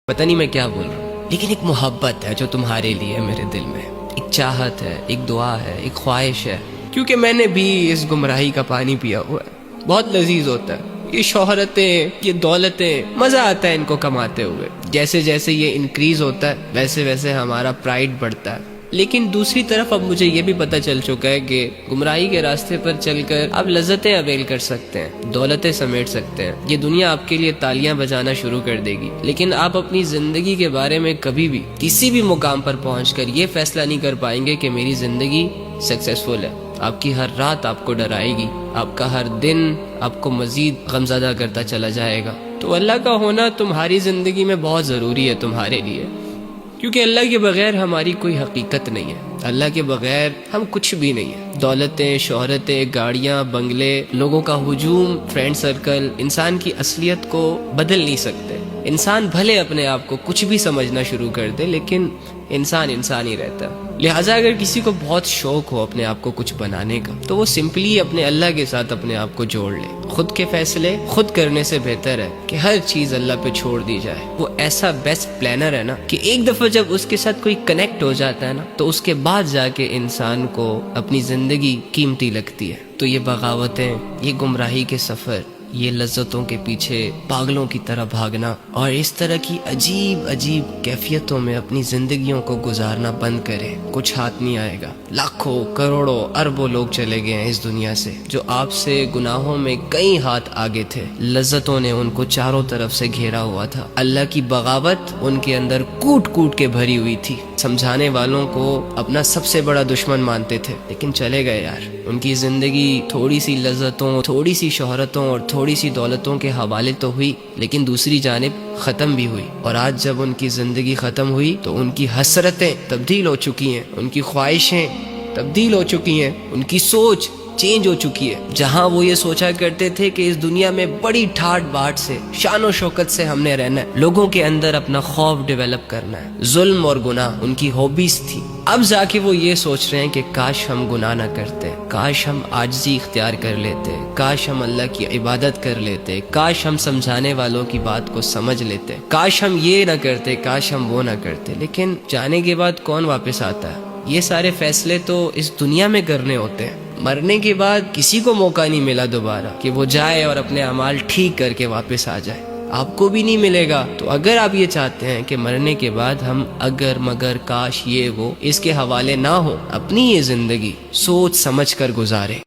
پتہ نہیں میں کیا بول رہا ہوں، لیکن ایک محبت ہے جو تمہارے لیے میرے دل میں، ایک چاہت ہے، ایک دعا ہے، ایک خواہش ہے، کیونکہ میں نے بھی اس گمراہی کا پانی پیا ہوا ہے۔ بہت لذیذ ہوتا ہے یہ شہرتیں، یہ دولتیں، مزہ آتا ہے ان کو کماتے ہوئے۔ جیسے جیسے یہ انکریز ہوتا ہے ویسے ویسے ہمارا پرائیڈ بڑھتا ہے، لیکن دوسری طرف اب مجھے یہ بھی پتہ چل چکا ہے کہ گمراہی کے راستے پر چل کر آپ لذتیں اویل کر سکتے ہیں، دولتیں سمیٹ سکتے ہیں، یہ دنیا آپ کے لیے تالیاں بجانا شروع کر دے گی، لیکن آپ اپنی زندگی کے بارے میں کبھی بھی کسی بھی مقام پر پہنچ کر یہ فیصلہ نہیں کر پائیں گے کہ میری زندگی سکسیسفل ہے۔ آپ کی ہر رات آپ کو ڈرائے گی، آپ کا ہر دن آپ کو مزید غمزدہ کرتا چلا جائے گا۔ تو اللہ کا ہونا تمہاری زندگی میں بہت ضروری ہے تمہارے لیے، کیونکہ اللہ کے بغیر ہماری کوئی حقیقت نہیں ہے، اللہ کے بغیر ہم کچھ بھی نہیں ہیں۔ دولتیں، شہرتیں، گاڑیاں، بنگلے، لوگوں کا ہجوم، فرینڈ سرکل انسان کی اصلیت کو بدل نہیں سکتے۔ انسان بھلے اپنے آپ کو کچھ بھی سمجھنا شروع کر دے، لیکن انسان انسان ہی رہتا ہے۔ لہٰذا اگر کسی کو بہت شوق ہو اپنے آپ کو کچھ بنانے کا، تو وہ سمپلی اپنے اللہ کے ساتھ اپنے آپ کو جوڑ لے۔ خود کے فیصلے خود کرنے سے بہتر ہے کہ ہر چیز اللہ پہ چھوڑ دی جائے۔ وہ ایسا بیسٹ پلانر ہے نا کہ ایک دفعہ جب اس کے ساتھ کوئی کنیکٹ ہو جاتا ہے نا، تو اس کے بعد جا کے انسان کو اپنی زندگی قیمتی لگتی ہے۔ تو یہ بغاوتیں، یہ گمراہی کے سفر، یہ لذتوں کے پیچھے پاگلوں کی طرح بھاگنا اور اس طرح کی عجیب عجیب کیفیتوں میں اپنی زندگیوں کو گزارنا بند کرے، کچھ ہاتھ نہیں آئے گا۔ لاکھوں، کروڑوں، اربوں لوگ چلے گئے ہیں اس دنیا سے جو آپ سے گناہوں میں کئی ہاتھ آگے تھے۔ لذتوں نے ان کو چاروں طرف سے گھیرا ہوا تھا، اللہ کی بغاوت ان کے اندر کوٹ کوٹ کے بھری ہوئی تھی۔ سمجھانے والوں کو اپنا سب سے بڑا دشمن مانتے تھے، لیکن چلے گئے یار۔ ان کی زندگی تھوڑی سی لذتوں، تھوڑی سی شہرتوں اور تھوڑی سی دولتوں کے حوالے تو ہوئی، لیکن دوسری جانب ختم بھی ہوئی۔ اور آج جب ان کی زندگی ختم ہوئی تو ان کی حسرتیں تبدیل ہو چکی ہیں، ان کی خواہشیں تبدیل ہو چکی ہیں، ان کی سوچ چینج ہو چکی ہے۔ جہاں وہ یہ سوچا کرتے تھے کہ اس دنیا میں بڑی ٹھاٹ باٹ سے، شان و شوکت سے ہم نے رہنا ہے، لوگوں کے اندر اپنا خوف ڈیولپ کرنا ہے، ظلم اور گناہ ان کی ہابیز تھی، اب جا کے وہ یہ سوچ رہے ہیں کہ کاش ہم گناہ نہ کرتے، کاش ہم عاجزی اختیار کر لیتے، کاش ہم اللہ کی عبادت کر لیتے، کاش ہم سمجھانے والوں کی بات کو سمجھ لیتے، کاش ہم یہ نہ کرتے، کاش ہم وہ نہ کرتے۔ لیکن جانے کے بعد کون واپس آتا ہے؟ یہ سارے فیصلے تو اس دنیا میں کرنے ہوتے ہیں، مرنے کے بعد کسی کو موقع نہیں ملا دوبارہ کہ وہ جائے اور اپنے اعمال ٹھیک کر کے واپس آ جائے، آپ کو بھی نہیں ملے گا۔ تو اگر آپ یہ چاہتے ہیں کہ مرنے کے بعد ہم اگر مگر کاش یہ وہ اس کے حوالے نہ ہو، اپنی یہ زندگی سوچ سمجھ کر گزارے۔